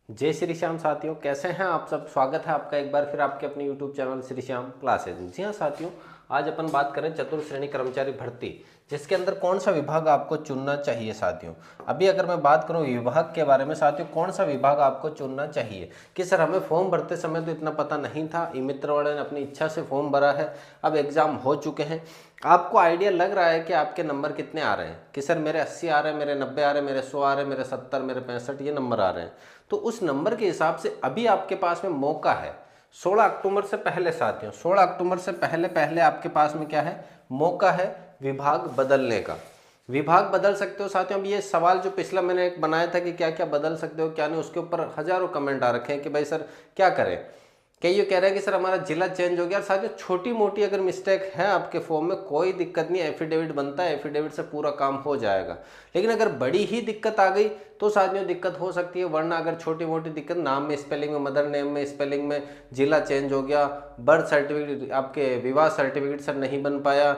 जय श्री श्याम साथियों, कैसे हैं आप सब। स्वागत है आपका एक बार फिर आपके अपने YouTube channel Shri Shyam classes. जी हाँ साथियों, आज अपन बात करें चतुर्थ श्रेणी कर्मचारी भर्ती, जिसके अंदर कौन सा विभाग आपको चुनना चाहिए। साथियों अभी अगर मैं बात करूं विभाग के बारे में, साथियों कौन सा विभाग आपको चुनना चाहिए कि सर हमें फॉर्म भरते समय तो इतना पता नहीं था, ई मित्र वाले ने अपनी इच्छा से फॉर्म भरा है, अब एग्जाम हो चुके हैं, आपको आइडिया लग रहा है कि आपके नंबर कितने आ रहे हैं कि सर मेरे 80 आ रहे हैं, मेरे 90 आ रहे हैं, मेरे 100 आ रहे हैं, मेरे 70, मेरे 65 ये नंबर आ रहे हैं। तो उस नंबर के हिसाब से अभी आपके पास में मौका है 16 अक्टूबर से पहले। साथियों 16 अक्टूबर से पहले पहले आपके पास में क्या है, मौका है विभाग बदलने का। विभाग बदल सकते हो साथियों। अब ये सवाल जो पिछला मैंने एक बनाया था कि क्या क्या बदल सकते हो क्या नहीं, उसके ऊपर हजारों कमेंट आ रखे हैं कि भाई सर क्या करें। कई ये कह रहे हैं कि सर हमारा जिला चेंज हो गया। साथियों छोटी मोटी अगर मिस्टेक है आपके फॉर्म में कोई दिक्कत नहीं, एफिडेविट बनता है, एफिडेविट से पूरा काम हो जाएगा। लेकिन अगर बड़ी ही दिक्कत आ गई तो साथियों दिक्कत हो सकती है, वरना अगर छोटी मोटी दिक्कत, नाम में स्पेलिंग में, मदर नेम में स्पेलिंग में, जिला चेंज हो गया, बर्थ सर्टिफिकेट आपके विवाह सर्टिफिकेट सर नहीं बन पाया,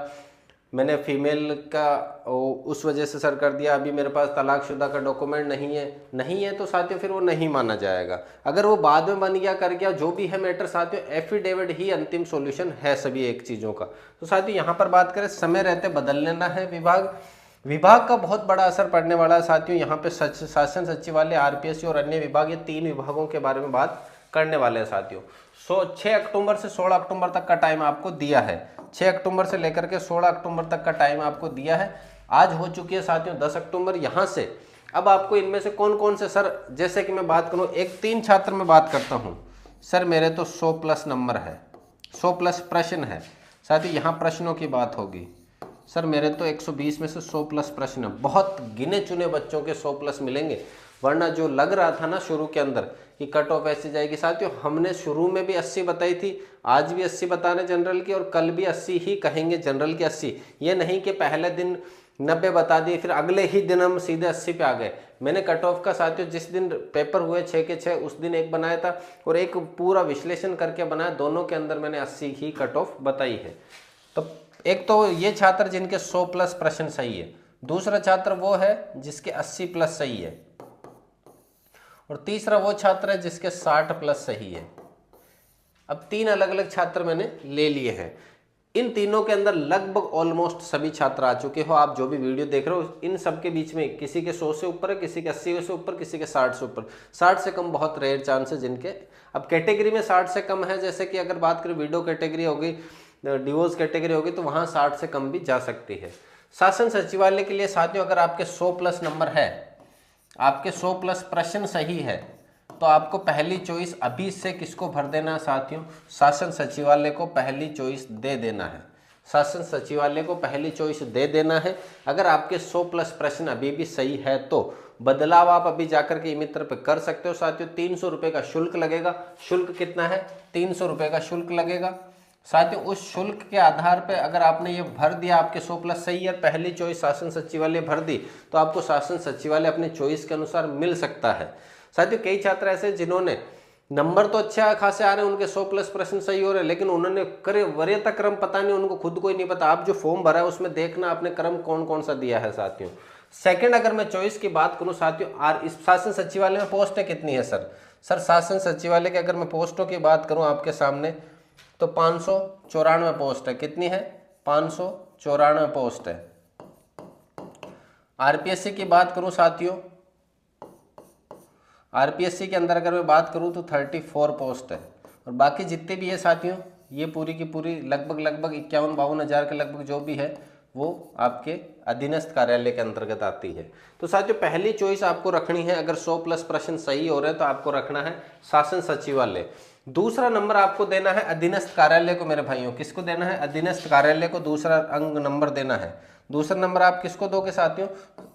मैंने फीमेल का उस वजह से सर कर दिया, अभी मेरे पास तलाकशुदा का डॉक्यूमेंट नहीं है तो साथियों फिर वो नहीं माना जाएगा। अगर वो बाद में बन गया कर गया जो भी है मैटर, साथियों एफिडेविट ही अंतिम सॉल्यूशन है सभी एक चीज़ों का। तो साथियों यहाँ पर बात करें समय रहते बदल लेना है विभाग का बहुत बड़ा असर पड़ने वाला है। साथियों यहाँ पे शासन सचिवालय, आरपीएससी और अन्य विभाग, ये 3 विभागों के बारे में बात करने वाले हैं साथियों। 6 अक्टूबर से 16 अक्टूबर तक का टाइम आपको दिया है। 6 अक्टूबर से लेकर के 16 अक्टूबर तक का टाइम आपको दिया है। आज हो चुकी है साथियों 10 अक्टूबर। यहाँ से अब आपको इनमें से कौन कौन से सर, जैसे कि मैं बात करूँ, एक 3 छात्र में बात करता हूँ। सर मेरे तो 100 प्लस नंबर है, 100 प्लस प्रश्न है। साथियों यहाँ प्रश्नों की बात होगी। सर मेरे तो 120 में से 100 प्लस प्रश्न है। बहुत गिने चुने बच्चों के 100 प्लस मिलेंगे, वरना जो लग रहा था ना शुरू के अंदर कि कट ऑफ ऐसी जाएगी। साथियों हमने शुरू में भी 80 बताई थी, आज भी 80 बता रहे जनरल की, और कल भी 80 ही कहेंगे जनरल की 80। ये नहीं कि पहले दिन 90 बता दिए फिर अगले ही दिन हम सीधे 80 पे आ गए। मैंने कट ऑफ का साथियों जिस दिन पेपर हुए 6 के 6 उस दिन एक बनाया था और एक पूरा विश्लेषण करके बनाया, दोनों के अंदर मैंने 80 ही कट ऑफ बताई है। तो एक तो ये छात्र जिनके 100 प्लस प्रश्न सही है, दूसरा छात्र वो है जिसके 80 प्लस सही है, और तीसरा वो छात्र है जिसके 60 प्लस सही है। अब 3 अलग अलग छात्र मैंने ले लिए हैं। इन तीनों के अंदर लगभग ऑलमोस्ट सभी छात्र आ चुके हो। आप जो भी वीडियो देख रहे हो इन सब के बीच में किसी के 100 से ऊपर है, किसी के 80 से ऊपर, किसी के 60 से ऊपर। 60 से कम बहुत रेयर चांस है जिनके। अब कैटेगरी में 60 से कम है, जैसे कि अगर बात करें विडो कैटेगरी होगी, डिवोर्स कैटेगरी होगी, तो वहाँ 60 से कम भी जा सकती है। शासन सचिवालय के लिए साथियों अगर आपके 100 प्लस नंबर है, आपके 100 प्लस प्रश्न सही है, तो आपको पहली चॉइस अभी से किसको भर देना है साथियों, शासन सचिवालय को पहली चॉइस दे देना है। शासन सचिवालय को पहली चॉइस दे देना है। अगर आपके 100 प्लस प्रश्न अभी भी सही है तो बदलाव आप अभी जाकर के ई मित्र पे कर सकते हो साथियों। 300 रुपये का शुल्क लगेगा। शुल्क कितना है, 300 रुपये का शुल्क लगेगा साथियों। उस शुल्क के आधार पर अगर आपने ये भर दिया, आपके 100 प्लस सही है, पहली चॉइस शासन सचिवालय भर दी, तो आपको शासन सचिवालय अपनी चॉइस के अनुसार मिल सकता है साथियों। कई छात्र ऐसे जिन्होंने नंबर तो अच्छे खासे आ रहे हैं, उनके 100 प्लस प्रश्न सही हो रहे हैं, लेकिन उन्होंने करे वरीयता क्रम पता नहीं, उनको खुद को ही नहीं पता। आप जो फॉर्म भरा है उसमें देखना आपने क्रम कौन कौन सा दिया है साथियों। सेकंड अगर मैं चॉइस की बात करूं साथियों, इस शासन सचिवालय में पोस्टें कितनी है सर शासन सचिवालय की अगर मैं पोस्टों की बात करूं आपके सामने, तो 594 पोस्ट है। कितनी है, 594 पोस्ट है। आरपीएससी की बात करूं साथियों, आरपीएससी के अंदर अगर मैं बात करूं तो 34 पोस्ट है, और बाकी जितने भी है साथियों ये पूरी की पूरी लगभग 51-52 हज़ार के लगभग जो भी है वो आपके अधीनस्थ कार्यालय के अंतर्गत आती है। तो साथियों पहली चॉइस आपको रखनी है, अगर 100 प्लस प्रश्न सही हो रहे हैं तो आपको रखना है शासन सचिवालय। दूसरा नंबर आपको देना है अधीनस्थ कार्यालय को। मेरे भाइयों किसको देना है, अधीनस्थ कार्यालय को दूसरा अंक नंबर देना है। दूसरा नंबर आप किसको दोगे साथियों,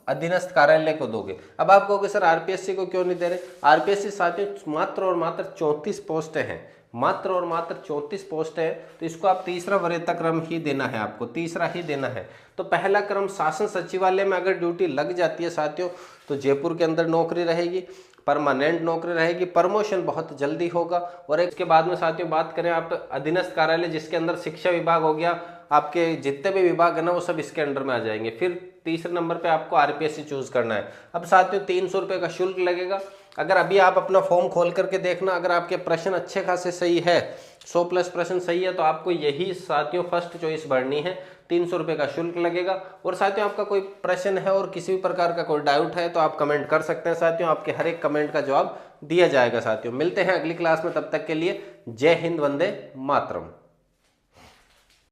अधीनस्थ कार्यालय को दोगे। अब आप कहोगे सर आरपीएससी को क्यों नहीं दे रहे। आरपीएससी साथियों मात्र और मात्र 34 पोस्टें हैं, मात्र और मात्र 34 पोस्ट है, तो इसको आप तीसरा वरीयता क्रम ही देना है, आपको तीसरा ही देना है। तो पहला क्रम शासन सचिवालय में अगर ड्यूटी लग जाती है साथियों तो जयपुर के अंदर नौकरी रहेगी, परमानेंट नौकरी रहेगी, प्रमोशन बहुत जल्दी होगा। और इसके बाद में साथियों बात करें आप अधीनस्थ कार्यालय जिसके अंदर शिक्षा विभाग हो गया, आपके जितने भी विभाग है ना वो सब इसके अंडर में आ जाएंगे। फिर तीसरे नंबर पे आपको आरपीएससी चूज करना है। अब साथियों 300 रुपये का शुल्क लगेगा, अगर अभी आप अपना फॉर्म खोल करके देखना, अगर आपके प्रश्न अच्छे खासे सही है, 100+ प्रश्न सही है, तो आपको यही साथियों फर्स्ट चॉइस भरनी है। 300 रुपये का शुल्क लगेगा। और साथियों आपका कोई प्रश्न है और किसी भी प्रकार का कोई डाउट है तो आप कमेंट कर सकते हैं साथियों, आपके हर एक कमेंट का जवाब दिया जाएगा साथियों। मिलते हैं अगली क्लास में, तब तक के लिए जय हिंद, वंदे मातरम।